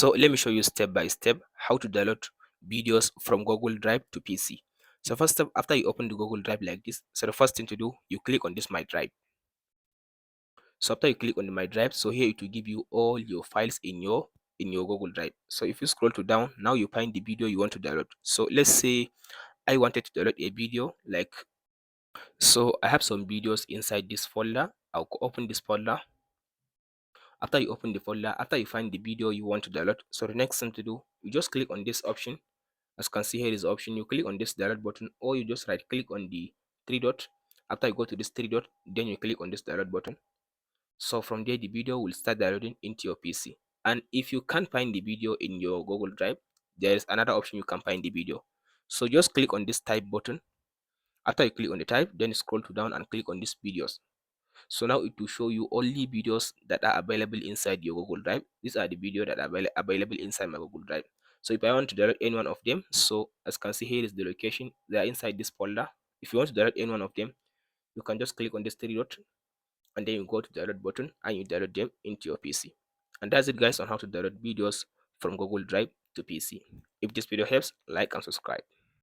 So let me show you step by step how to download videos from Google Drive to PC. So first step, after you open the Google Drive like this, so the first thing to do, you click on this My Drive. So after you click on the My Drive, so here it will give you all your files in your Google Drive. So if you scroll to down, now you find the video you want to download. So let's say I wanted to download a video like, so I have some videos inside this folder. I'll open this folder. After you open the folder, after you find the video you want to download, so the next thing to do, you just click on this option. As you can see, here is the option. You click on this download button, or you just right click on the three dot. After you go to this three dot, then you click on this download button. So from there, the video will start downloading into your PC. And if you can't find the video in your Google Drive, there is another option you can find the video. So just click on this type button. After you click on the type, then scroll to down and click on these videos. So now it will show you only videos that are available inside your Google Drive. These are the videos that are available inside my Google Drive. So if I want to download any one of them, so as you can see, here is the location. They are inside this folder. If you want to download any one of them, you can just click on this three dot and then you go to the download button and you download them into your PC. And that's it guys on how to download videos from Google Drive to PC. If this video helps, like and subscribe.